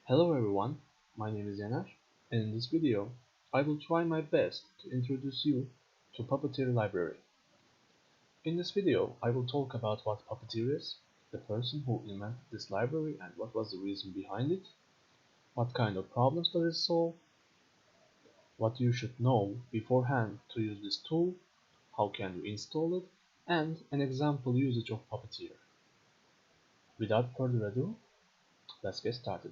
Hello everyone, my name is Yanar, and in this video, I will try my best to introduce you to Puppeteer library. In this video, I will talk about what Puppeteer is, the person who invented this library and what was the reason behind it, what kind of problems does it solve, what you should know beforehand to use this tool, how can you install it, and an example usage of Puppeteer. Without further ado, let's get started.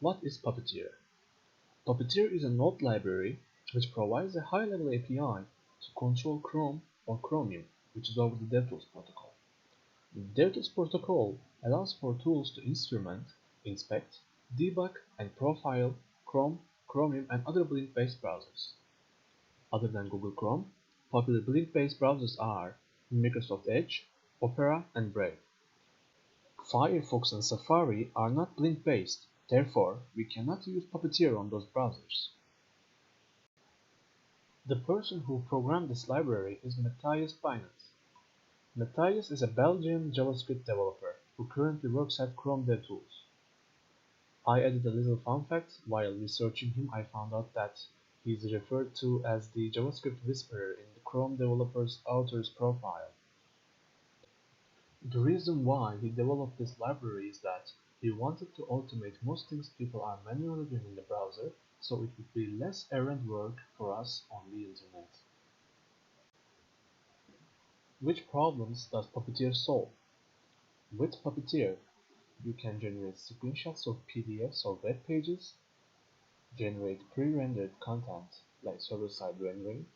What is Puppeteer? Puppeteer is a node library which provides a high-level API to control Chrome or Chromium, which is over the DevTools protocol. The DevTools protocol allows for tools to instrument, inspect, debug, and profile Chrome, Chromium, and other Blink-based browsers. Other than Google Chrome, popular Blink-based browsers are Microsoft Edge, Opera, and Brave. Firefox and Safari are not Blink-based, therefore we cannot use Puppeteer on those browsers. The person who programmed this library is Matthias Binance. Matthias is a Belgian JavaScript developer who currently works at Chrome DevTools. I added a little fun fact. While researching him, I found out that he is referred to as the JavaScript Whisperer in the Chrome developer's author's profile. The reason why he developed this library is that he wanted to automate most things people are manually doing in the browser, so it would be less errand work for us on the internet. Which problems does Puppeteer solve? With Puppeteer, you can generate screenshots of PDFs or web pages, generate pre-rendered content like server-side rendering.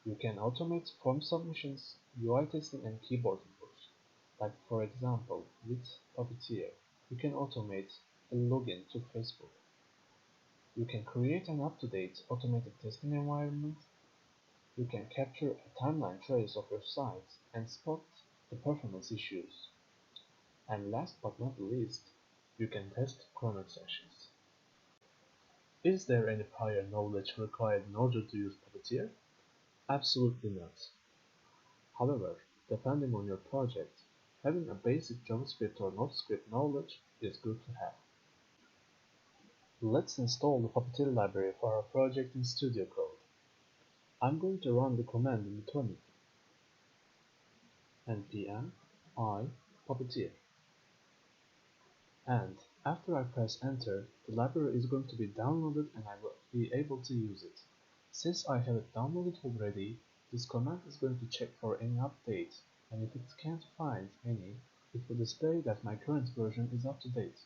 You can automate form submissions, UI testing, and keyboard inputs. Like for example, with Puppeteer, you can automate a login to Facebook. You can create an up-to-date automated testing environment. You can capture a timeline trace of your sites and spot the performance issues. And last but not least, you can test cron exceptions. Is there any prior knowledge required in order to use Puppeteer? Absolutely not. However, depending on your project, having a basic JavaScript or NodeScript knowledge is good to have. Let's install the Puppeteer library for our project in Studio Code. I'm going to run the command in the terminal. npm I Puppeteer. And after I press enter, the library is going to be downloaded and I will be able to use it. Since I have it downloaded already, this command is going to check for any update, and if it can't find any, it will display that my current version is up to date.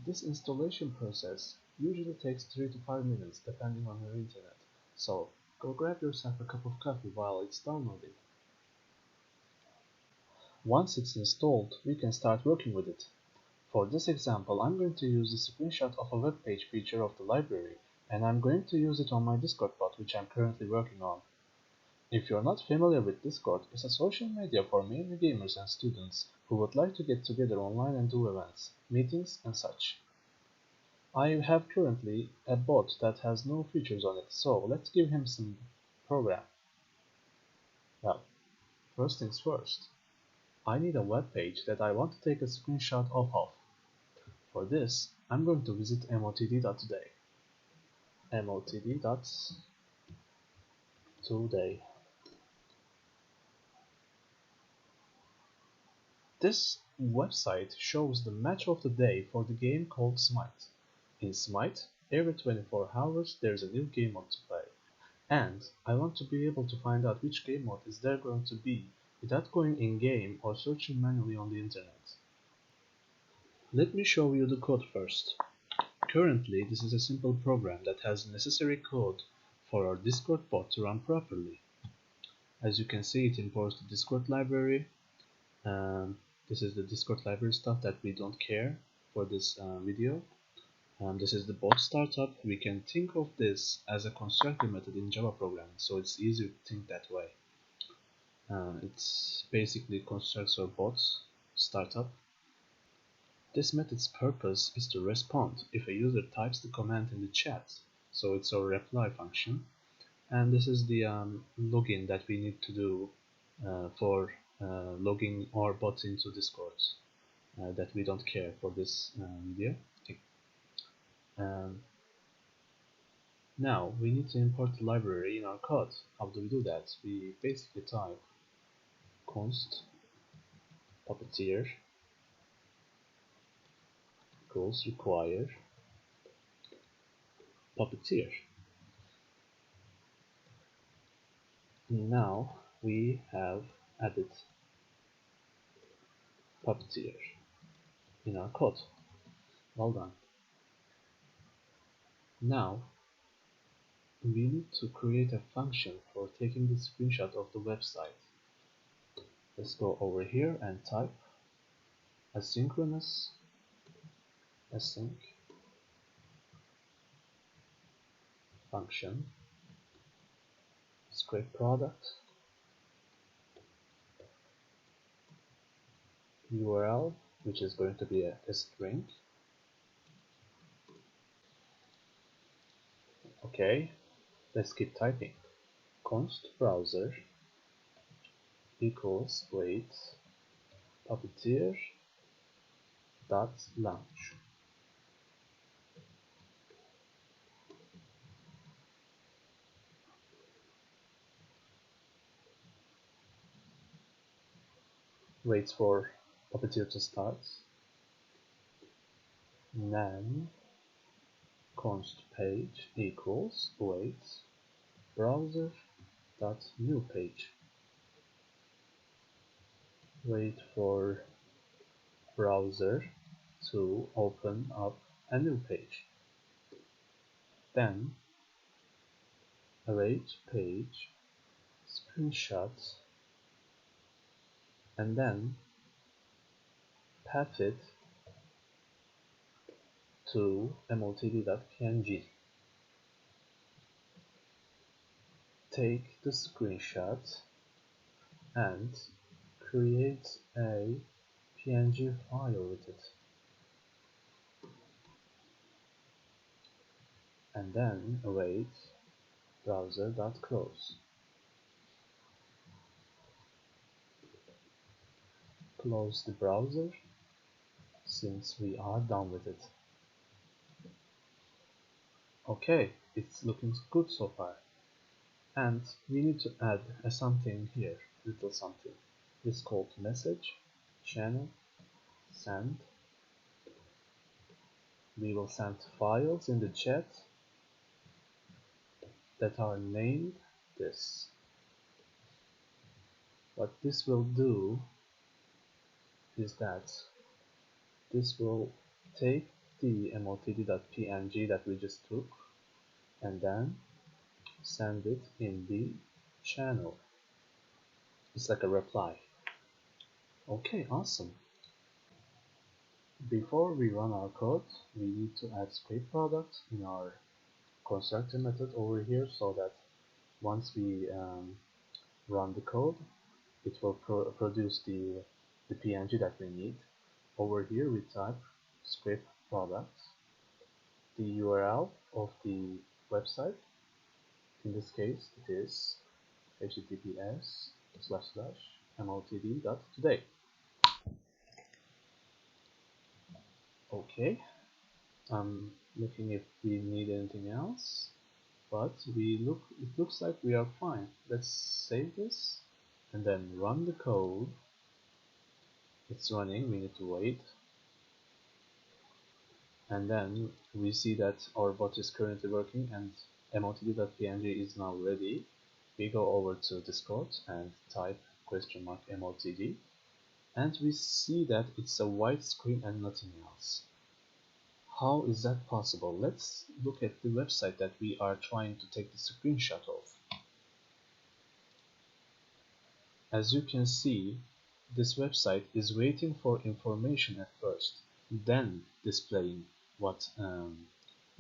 This installation process usually takes 3 to 5 minutes depending on your internet, so go grab yourself a cup of coffee while it's downloading. Once it's installed, we can start working with it. For this example, I'm going to use the screenshot of a web page feature of the library, and I'm going to use it on my Discord bot, which I'm currently working on. If you're not familiar with Discord, it's a social media for mainly gamers and students who would like to get together online and do events, meetings, and such. I have currently a bot that has no features on it, so let's give him some program. Well, first things first. I need a web page that I want to take a screenshot of. For this, I'm going to visit motd.today. motd.today. This website shows the match of the day for the game called Smite. In Smite, every 24 hours there is a new game mode to play, and I want to be able to find out which game mode is there going to be without going in-game or searching manually on the internet. Let me show you the code first. Currently, this is a simple program that has necessary code for our Discord bot to run properly. As you can see, it imports the Discord library. This is the Discord library stuff that we don't care for this video. This is the bot startup. We can think of this as a constructor method in Java programming, so it's easier to think that way. It's basically constructs our bots startup. This method's purpose is to respond if a user types the command in the chat, so it's our reply function. And this is the login that we need to do for logging our bots into Discord. that we don't care for this video. Um, Now we need to import the library in our code. How do we do that? We basically type const puppeteer equals require Puppeteer. Now we have added Puppeteer in our code. Well done. Now we need to create a function for taking the screenshot of the website. Let's go over here and type asynchronous async function script product URL, which is going to be a string. Okay, let's keep typing. Const browser equals wait puppeteer dot launch. Wait for Puppeteer to start. Then const page equals wait browser dot new page. Wait for browser to open up a new page. Then await page screenshot and then path it to motd.png. Take the screenshot and create a PNG file with it, and then await browser.close. Close the browser since we are done with it. Okay, it's looking good so far. And we need to add a something here, little something. It's called message channel send. We will send files in the chat that are named this. What this will do is that this will take the motd.png that we just took and then send it in the channel. It's like a reply. Okay, awesome. Before we run our code, we need to add script product in our constructor method over here so that once we run the code, it will produce the PNG that we need. Over here we type script product, the URL of the website. In this case it is https://motd.today. Okay, I'm looking if we need anything else, but it looks like we are fine. Let's save this and then run the code. It's running, we need to wait, and then we see that our bot is currently working and motd.png is now ready. We go over to Discord and type $motd, and we see that it's a white screen and nothing else. How is that possible? Let's look at the website that we are trying to take the screenshot of. As you can see, this website is waiting for information at first, then displaying what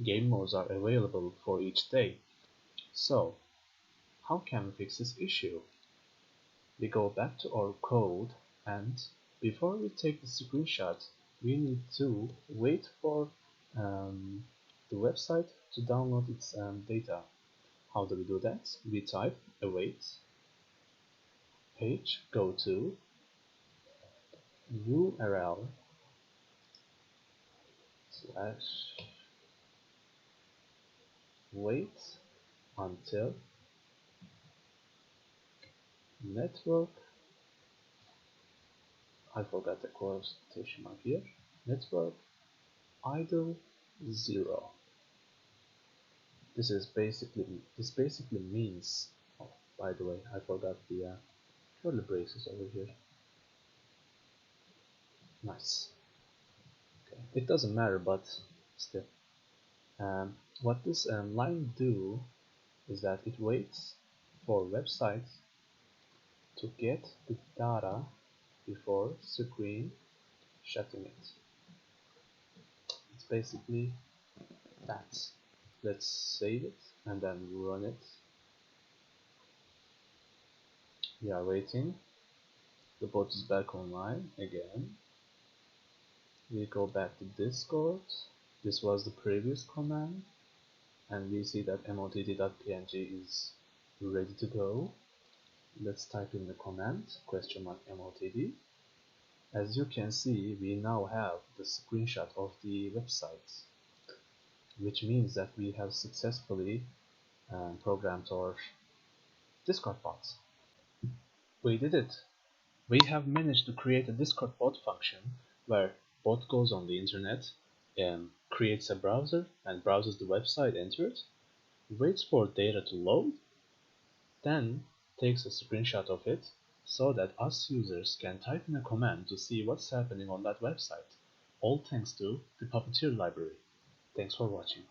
game modes are available for each day. So, how can we fix this issue? We go back to our code, and before we take the screenshot, we need to wait for the website to download its data. How do we do that? We type await page go to URL slash wait until network, I forgot the quotation mark here, network idle 0. This basically means, oh, by the way, I forgot the curly braces over here. Nice. Okay. It doesn't matter, but still. What this line do is that it waits for websites to get the data before screen shutting it. It's basically that. Let's save it and then run it. We are waiting. The bot is back online again. We go back to Discord. This was the previous command, and we see that motd.png is ready to go. Let's type in the command !motd. As you can see, we now have the screenshot of the website, which means that we have successfully programmed our Discord bot. We did it! We have managed to create a Discord bot function where bot goes on the internet, creates a browser and browses the website entered, waits for data to load, then takes a screenshot of it so that us users can type in a command to see what's happening on that website, all thanks to the Puppeteer library. Thanks for watching.